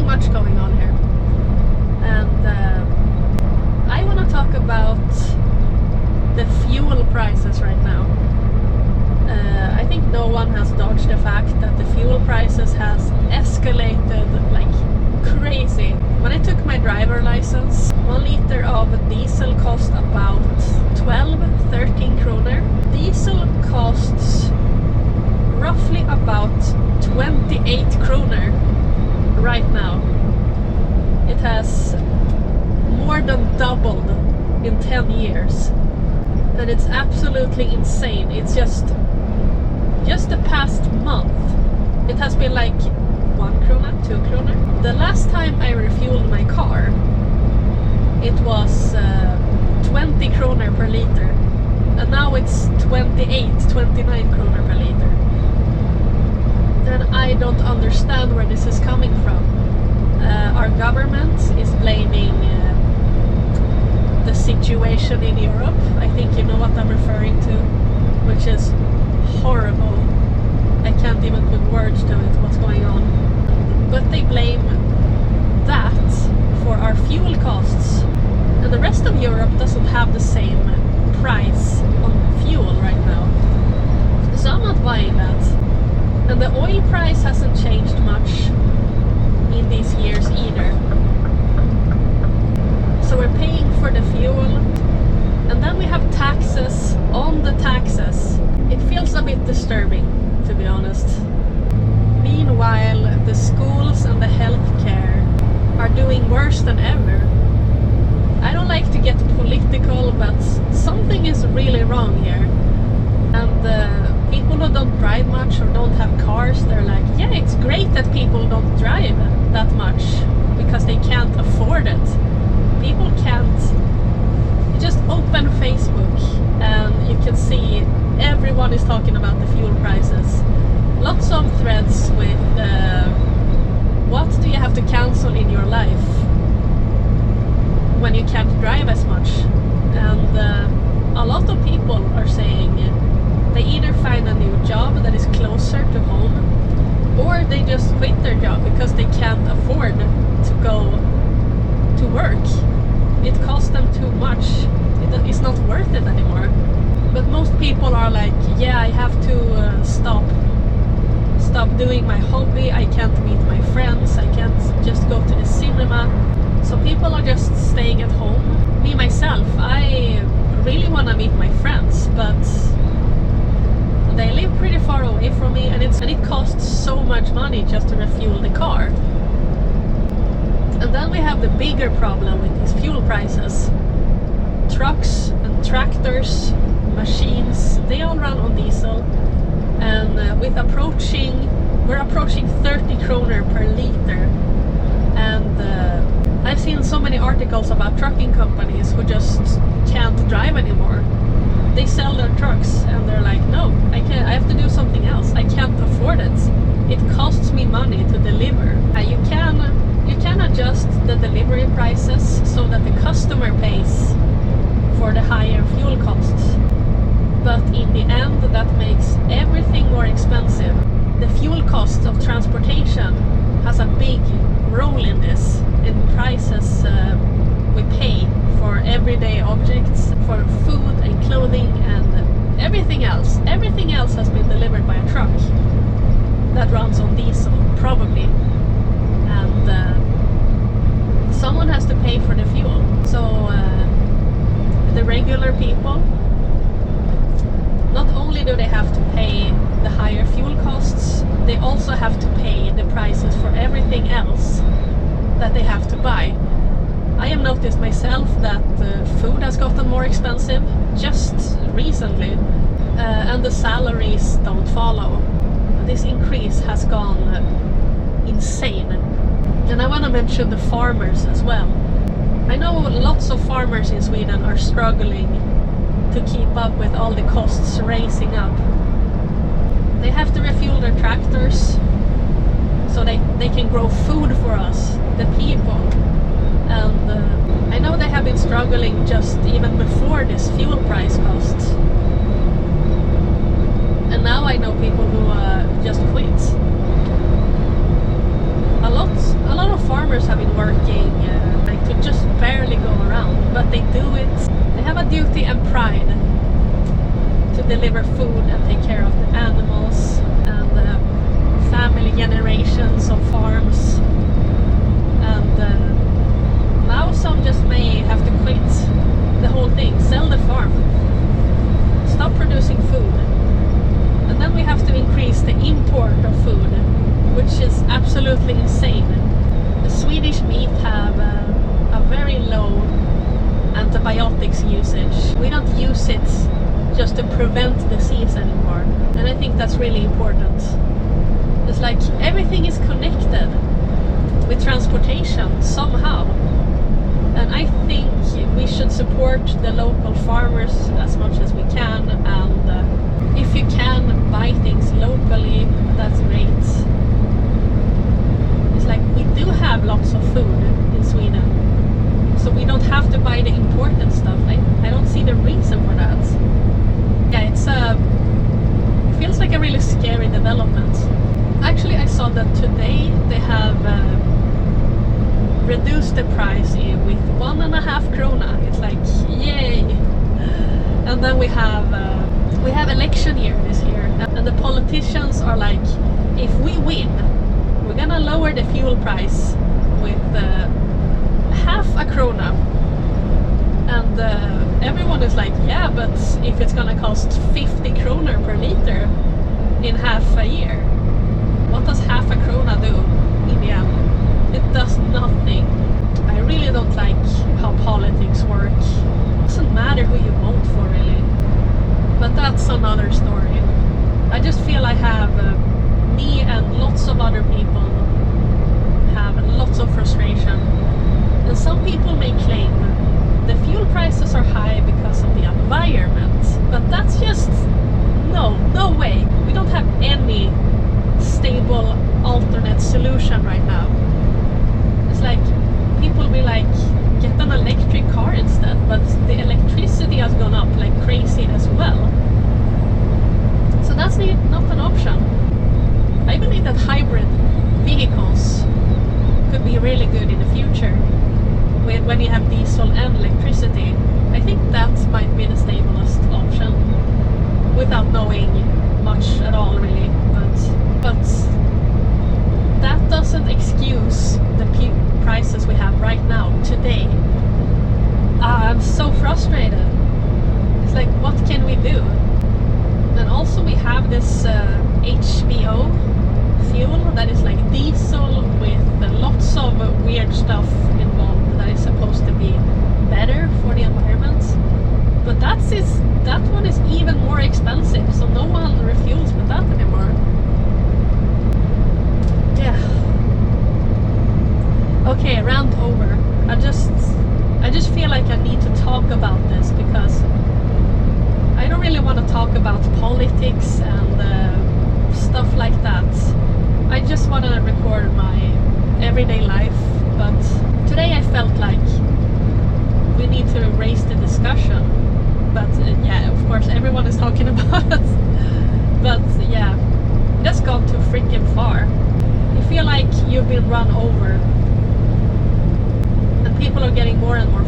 nothing much going on here. And I want to talk about the fuel prices right now. I think no one has dodged the fact that the fuel prices has escalated like crazy. When I took my driver license, 1 liter of diesel cost about 12-13 kroner. Diesel costs roughly about 28 kroner right now. It has more than doubled in 10 years. And it's absolutely insane. It's just the past month, it has been like 1 krona, 2 kroner. The last time I refueled my car, it was 20 kroner per liter. And now it's 29 kroner per liter. And I don't understand where this is coming from. Our government is blaming the situation in Europe. I think you know what I'm referring to, which is horrible. I can't even put words to it, what's going on. But they blame that for our fuel costs. And the rest of Europe doesn't have the same price on fuel right now. So I'm not buying that. And the oil price hasn't changed much in these years either. So we're paying for the fuel, and then we have taxes on the taxes. It feels a bit disturbing, to be honest. Meanwhile, the schools and the healthcare are doing worse than ever. I don't like to get political, but something is really wrong here. And people who don't drive much or don't have cars, they're like, yeah, it's great that people don't drive that much because they can't afford it. People can't. You just open Facebook and you can see everyone is talking about the fuel prices. Lots of threads with what do you have to cancel in your life when you can't drive as much. And a lot of people are saying they either find a new job that is closer to home, or they just quit their job because they can't afford to go to work. It costs them too much. It's not worth it anymore. But most people are like, yeah, I have to stop doing my hobby. I can't meet my friends. I can't just go to the cinema. So people are just staying at home. Me myself, I really want to meet my friends, but they live pretty far away from me, and it costs so much money just to refuel the car. And then we have the bigger problem with these fuel prices. Trucks and tractors, machines, they all run on diesel. And we're approaching 30 kroner per liter. And I've seen so many articles about trucking companies who just can't drive anymore. They sell their trucks and they're like, no, I have to do something else. I can't afford it. It costs me money to deliver. You can adjust the delivery prices so that the customer pays for the higher fuel costs. But in the end, that makes everything more expensive. The fuel cost of transportation has a big role in this, in prices we pay for everyday objects, for food and clothing and everything else. Everything else has been delivered by a truck that runs on diesel, probably. And someone has to pay for the fuel. So the regular people, not only do they have to pay the higher fuel costs, they also have to pay the prices for everything else that they have to buy. I have noticed myself that food has gotten more expensive just recently, and the salaries don't follow. This increase has gone insane. And I want to mention the farmers as well. I know lots of farmers in Sweden are struggling to keep up with all the costs raising up. They have to refuel their tractors so they can grow food for us, the people. And I know they have been struggling just even before this fuel price costs. And now I know people who just quit. A lot of farmers farmers have been working like to just barely go around, but they do it. They have a duty and pride to deliver food and take care of the animals and family generations of farms. And now some just may have to quit the whole thing, sell the farm, stop producing food, and then we have to increase the import of food, which is absolutely insane. The Swedish meat have a very low antibiotics usage. We don't use it just to prevent disease anymore, and I think that's really important. It's like everything is connected with transportation somehow, and I think we should support the local farmers as much as we can, and if you can buy things locally, that's great. It's like we do have lots of food in Sweden, so we don't have to buy the important stuff. I don't see the reason for that. Yeah, it feels like a really scary development. Actually, I saw that today they have reduced the price with 1.5 krona. It's like, yay! And then we have election year this year, and the politicians are like, if we win, we're gonna lower the fuel price with 0.5 krona. And everyone is like, yeah, but if it's gonna cost 50 kronor per liter in half a year, what does 0.5 krona do in the end? It does nothing. I really don't like how politics work. It doesn't matter who you vote for, really. But that's another story. I just feel I have, me and lots of other people have lots of frustration. And some people may claim the fuel prices are high because of the environment, but that's just no way. We don't have any stable alternate solution right now. It's like people be like, get an electric car instead, but the electricity has gone up like crazy as well, so that's not an option. I believe that hybrid vehicles could be really good in the future when you have diesel and electricity. I think that might be the stablest option, without knowing much at all, really. But that doesn't excuse the prices we have right now, today. I'm so frustrated. It's like, what can we do? And also we have this HBO Fuel that is like diesel with lots of weird stuff involved that is supposed to be better for the environment. But that one is even more expensive, so no one refuels with that anymore. Yeah. Okay, rant over. I just feel like I need to talk about this because I don't really want to talk about politics and stuff like that. I just want to record my everyday life, but today I felt like we need to raise the discussion. But yeah, of course everyone is talking about it. But yeah, that's gone too freaking far. You feel like you've been run over, and people are getting more and more